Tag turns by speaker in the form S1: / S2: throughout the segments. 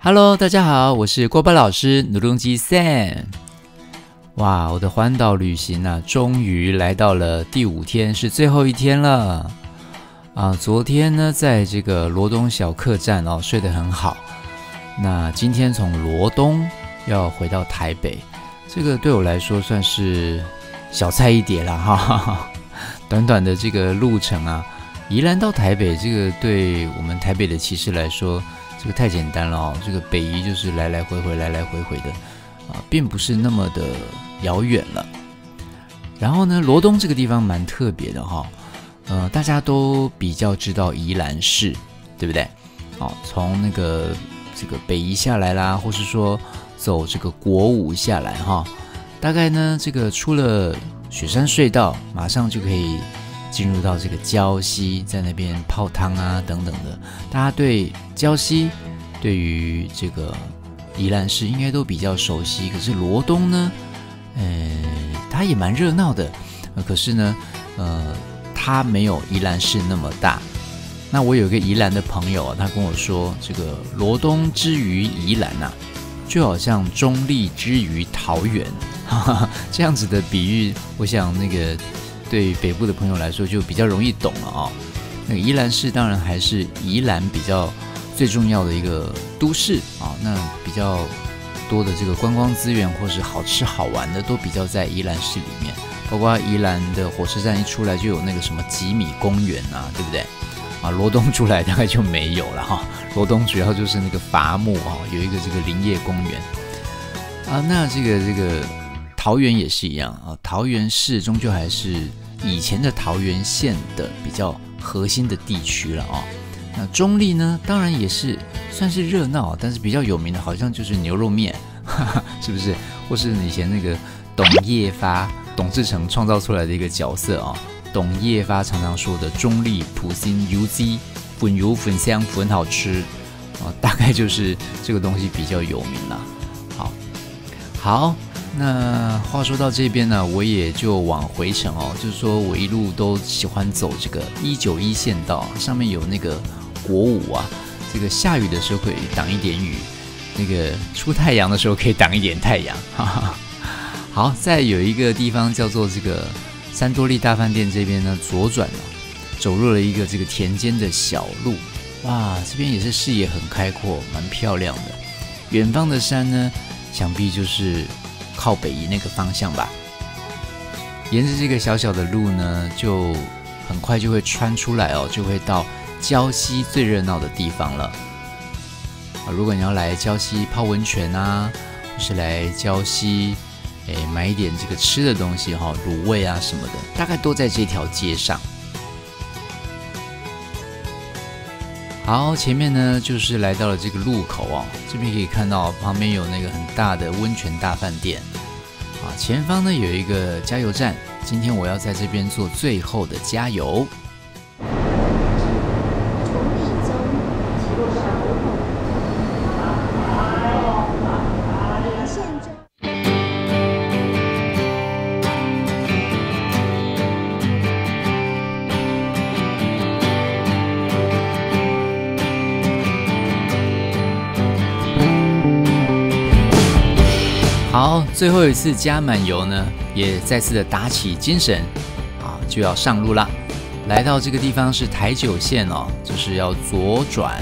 S1: Hello， 大家好，我是郭巴老师，努隆基 Sam。哇，我的环岛旅行啊，终于来到了第5天，是最后一天了。昨天呢，在这个罗东小客栈睡得很好。那今天从罗东要回到台北，这个对我来说算是小菜一碟啦哈。短短的这个路程啊，宜兰到台北，这个对我们台北的骑士来说，这个太简单了这个北宜就是来来回回的并不是那么的遥远了。然后呢，罗东这个地方蛮特别的大家都比较知道宜兰市，对不对？从那个这个北宜下来啦，或是说走这个国五下来大概呢这个出了雪山隧道，马上就可以进入到这个礁溪，在那边泡汤啊等等的。大家对礁溪，对于这个宜兰市应该都比较熟悉。可是罗东呢，它也蛮热闹的，可是呢，它没有宜兰市那么大。那我有一个宜兰的朋友他跟我说，这个罗东之于宜兰就好像中立之于桃园，这样子的比喻，我想那个对北部的朋友来说就比较容易懂了那个宜兰市当然还是宜兰比较最重要的一个都市那比较多的这个观光资源或是好吃好玩的都比较在宜兰市里面，包括宜兰的火车站一出来就有那个什么吉米公园对不对？罗东出来大概就没有了罗东主要就是那个伐木有一个这个林业公园那这个桃园也是一样桃园市终究还是以前的桃园县的比较核心的地区了那中立呢，当然也是算是热闹，但是比较有名的好像就是牛肉面，是不是？或是以前那个董业发、董志成创造出来的一个角色董业发常常说的中立普心油鸡粉油粉香粉好吃大概就是这个东西比较有名了。好，那话说到这边呢，我也就往回程就是说我一路都喜欢走这个191县道，上面有那个国五这个下雨的时候可以挡一点雨，那个出太阳的时候可以挡一点太阳。好，再有一个地方叫做这个三多利大饭店这边呢，左转走入了一个这个田间的小路，哇，这边也是视野很开阔，蛮漂亮的。远方的山呢，想必就是靠北宜那个方向吧。沿着这个小小的路呢，就很快就会穿出来就会到礁溪最热闹的地方了。如果你要来礁溪泡温泉或是来礁溪买一点这个吃的东西卤味什么的，大概都在这条街上。好，前面呢就是来到了这个路口这边可以看到旁边有那个很大的温泉大饭店前方呢有一个加油站，今天我要在这边做最后的加油。好，最后一次加满油呢，也再次的打起精神就要上路啦。来到这个地方是台九线就是要左转，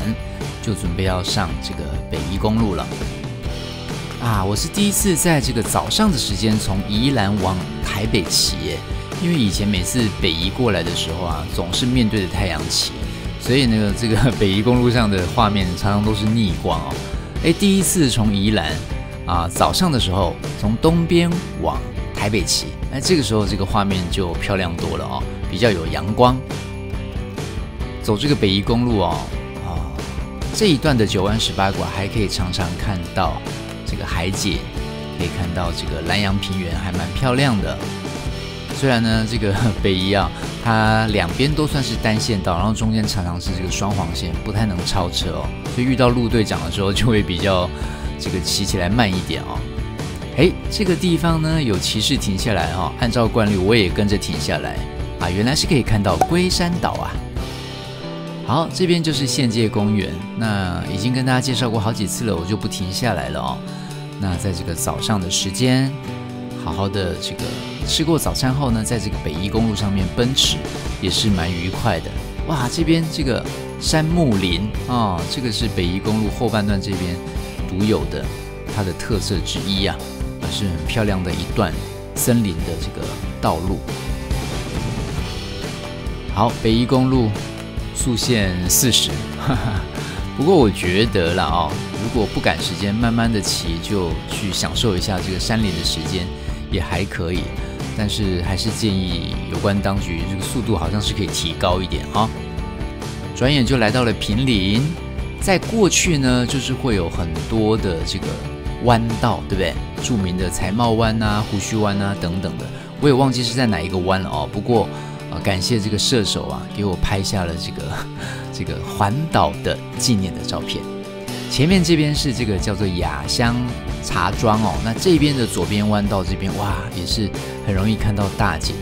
S1: 就准备要上这个北宜公路了我是第一次在这个早上的时间从宜兰往台北骑因为以前每次北宜过来的时候总是面对着太阳骑，所以那个这个北宜公路上的画面常常都是逆光第一次从宜兰早上的时候从东边往台北骑，这个时候这个画面就漂亮多了比较有阳光。走这个北宜公路这一段的九弯18拐还可以常常看到这个海景，可以看到这个南洋平原还蛮漂亮的。虽然呢这个北宜它两边都算是单线道，然后中间常常是这个双黄线，不太能超车所以遇到路队长的时候就会比较这个骑起来慢一点这个地方呢有骑士停下来按照惯例我也跟着停下来原来是可以看到龟山岛好，这边就是县界公园，那已经跟大家介绍过好几次了，我就不停下来了哦。那在这个早上的时间，好好的这个吃过早餐后呢，在这个北宜公路上面奔驰，也是蛮愉快的。哇，这边这个杉木林啊，这个是北宜公路后半段这边独有的它的特色之一啊，是很漂亮的一段森林的这个道路。好，北宜公路速限40，不过我觉得啦哦，如果不赶时间，慢慢的骑就去享受一下这个山林的时间也还可以，但是还是建议有关当局这个速度好像是可以提高一点哈。转眼就来到了坪林，在过去呢，就是会有很多的这个弯道，对不对？著名的财茂湾啊、胡须湾啊等等的，我也忘记是在哪一个湾了哦。不过感谢这个射手啊，给我拍下了这个环岛的纪念的照片。前面这边是这个叫做雅香茶庄哦，那这边的左边弯道这边哇，也是很容易看到大景。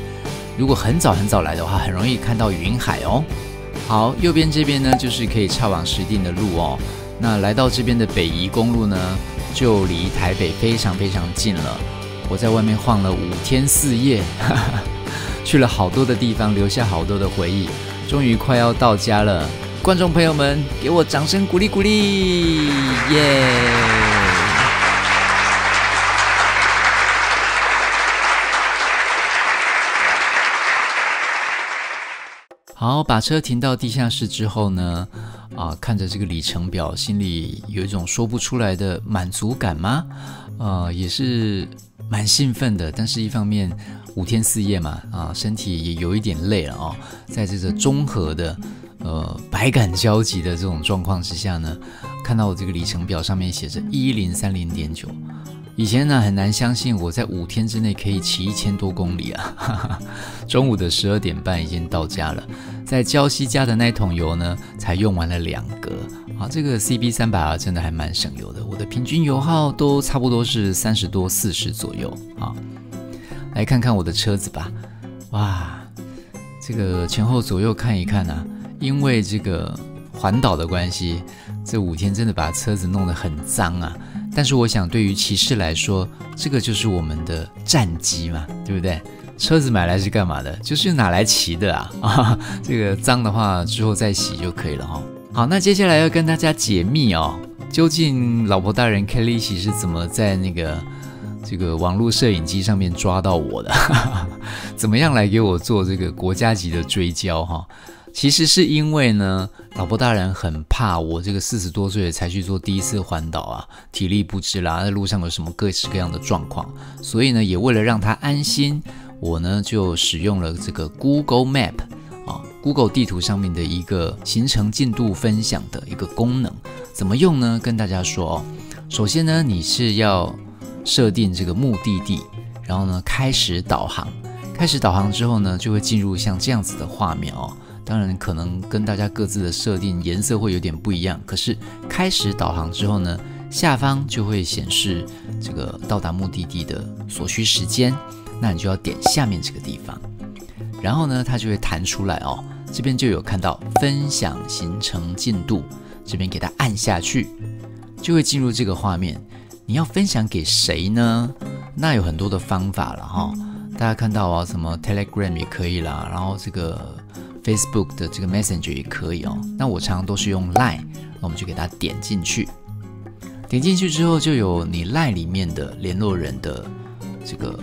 S1: 如果很早很早来的话，很容易看到云海哦。好，右边这边呢，就是可以岔往石碇的路哦。那来到这边的北宜公路呢，就离台北非常非常近了。我在外面晃了5天4夜。去了好多的地方，留下好多的回忆，终于快要到家了。观众朋友们，给我掌声鼓励鼓励，耶！好，把车停到地下室之后呢，看着这个里程表，心里有一种说不出来的满足感吗？也是蛮兴奋的，但是一方面5天4夜嘛，身体也有一点累了哦。在这个综合的百感交集的这种状况之下呢，看到我这个里程表上面写着1030.9，以前呢很难相信我在5天之内可以骑1000多公里啊。中午的12点半已经到家了，在礁溪加的那桶油呢，才用完了2格。这个 CB300R 真的还蛮省油的，我的平均油耗都差不多是30多40左右啊。来看看我的车子吧，哇，这个前后左右看一看啊，因为这个环岛的关系，这5天真的把车子弄得很脏啊。但是我想对于骑士来说，这个就是我们的战机嘛，对不对？车子买来是干嘛的？就是拿来骑的啊。这个脏的话之后再洗就可以了哈。好，那接下来要跟大家解密哦，究竟老婆大人 Kelly 是怎么在这个网络摄影机上面抓到我的？怎么样来给我做这个国家级的追焦哈？其实是因为呢，老婆大人很怕我这个40多岁才去做第一次环岛啊，体力不支啦，在路上有什么各式各样的状况，所以呢，也为了让他安心，我呢就使用了这个 Google Map。Google 地图上面的一个行程进度分享的一个功能，怎么用呢？跟大家说哦，首先呢，你是要设定这个目的地，然后呢，开始导航。开始导航之后呢，就会进入像这样子的画面哦。当然，可能跟大家各自的设定颜色会有点不一样，可是开始导航之后呢，下方就会显示这个到达目的地的所需时间，那你就要点下面这个地方，然后呢，它就会弹出来哦。这边就有看到分享行程进度，这边给它按下去，就会进入这个画面。你要分享给谁呢？那有很多的方法了哈。大家看到什么 Telegram 也可以啦，然后这个 Facebook 的这个 Messenger 也可以哦。那我常常都是用 Line， 那我们就给它点进去。点进去之后，就有你 Line 里面的联络人的这个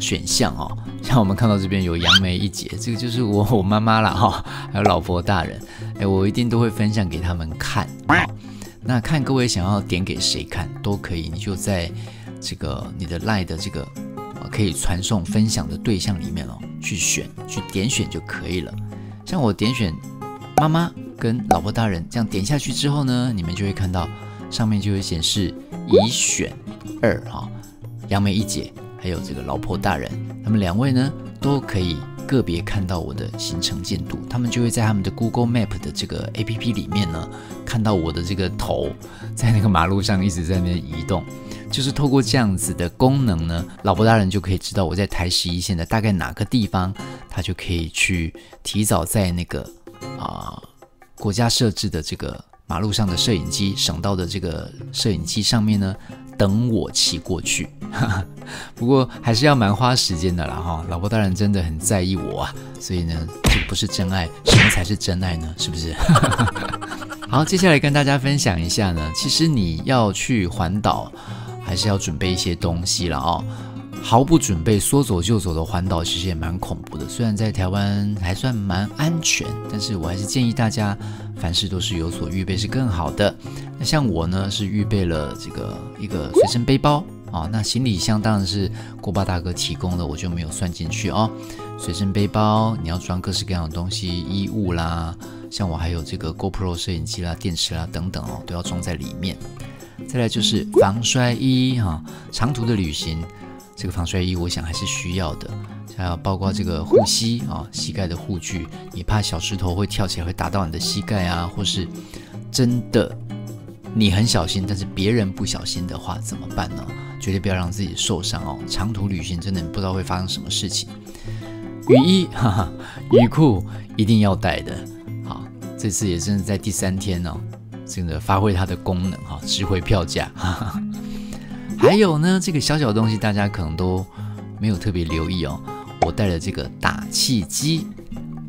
S1: 选项哦。像我们看到这边有杨梅一姐，这个就是我妈妈啦哈，还有老婆大人，我一定都会分享给他们看。那看各位想要点给谁看都可以，你就在这个你的 LINE 的这个可以传送分享的对象里面去点选就可以了。像我点选妈妈跟老婆大人，这样点下去之后呢，你们就会看到上面就会显示已选2杨梅一姐还有这个老婆大人，他们2位呢都可以个别看到我的行程进度，他们就会在他们的 Google Map 的这个 APP 里面呢，看到我的这个头在那个马路上一直在那边移动。就是透过这样子的功能呢，老婆大人就可以知道我在台11线的大概哪个地方，他就可以去提早在那个国家设置的这个马路上的摄影机，省道的这个摄影机上面呢，等我骑过去。不过还是要蛮花时间的啦哈，老婆大人真的很在意我啊，所以呢，这不是真爱，什么才是真爱呢？是不是？好，接下来跟大家分享一下呢，其实你要去环岛，还是要准备一些东西了哦。毫不准备说走就走的环岛其实也蛮恐怖的，虽然在台湾还算蛮安全，但是我还是建议大家凡事都是有所预备是更好的。那像我呢是预备了一个随身背包啊，那行李箱当然是锅巴大哥提供的，我就没有算进去哦。随身背包你要装各式各样的东西，衣物啦，像我还有这个 GoPro 摄影机啦、电池啦等等哦，都要装在里面。再来就是防摔衣哈，长途的旅行。这个防摔衣我想还是需要的，还要包括这个护膝啊，膝盖的护具，你怕小石头会跳起来会打到你的膝盖啊，或是真的你很小心，但是别人不小心的话怎么办呢？绝对不要让自己受伤哦。长途旅行真的不知道会发生什么事情。雨衣，哈哈，雨裤一定要带的。好，这次也真的在第3天哦，真的发挥它的功能哈，值回票价。哈哈。还有呢，这个小小的东西大家可能都没有特别留意哦。我带了这个打气机，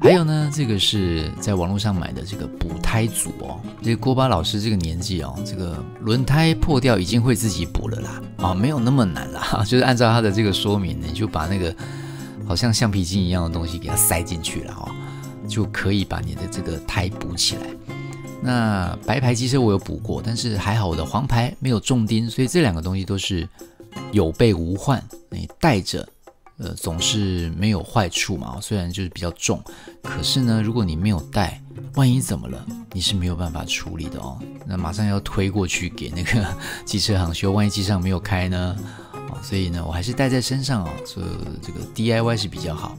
S1: 还有呢，这个是在网络上买的这个补胎组哦。这个锅巴老师这个年纪哦，这个轮胎破掉已经会自己补了啦，啊，没有那么难啦，就是按照他的这个说明，你就把那个好像橡皮筋一样的东西给它塞进去了哦，就可以把你的这个胎补起来。那白牌机车我有补过，但是还好我的黄牌没有中钉，所以这2个东西都是有备无患。你带着，总是没有坏处嘛。虽然就是比较重，可是呢，如果你没有带，万一怎么了，你是没有办法处理的哦。那马上要推过去给那个机车行修，万一机上没有开呢？所以呢，我还是带在身上哦。所以这个 DIY 是比较好。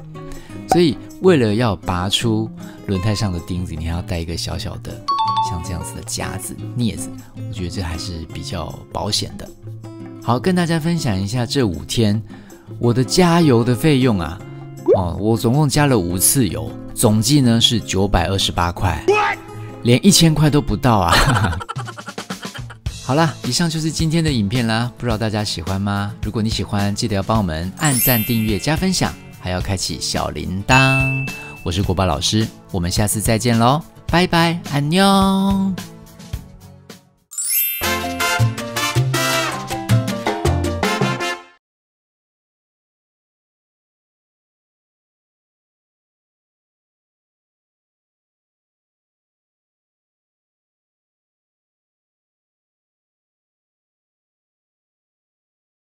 S1: 所以为了要拔出轮胎上的钉子，你还要带一个小小的像这样子的夹子、镊子，我觉得这还是比较保险的。好，跟大家分享一下这5天我的加油的费用啊，我总共加了5次油，总计呢是928块，连1000块都不到啊。好啦，以上就是今天的影片啦，不知道大家喜欢吗？如果你喜欢，记得要帮我们按赞、订阅、加分享，还要开启小铃铛。我是锅巴老师，我们下次再见咯，拜拜，안녕。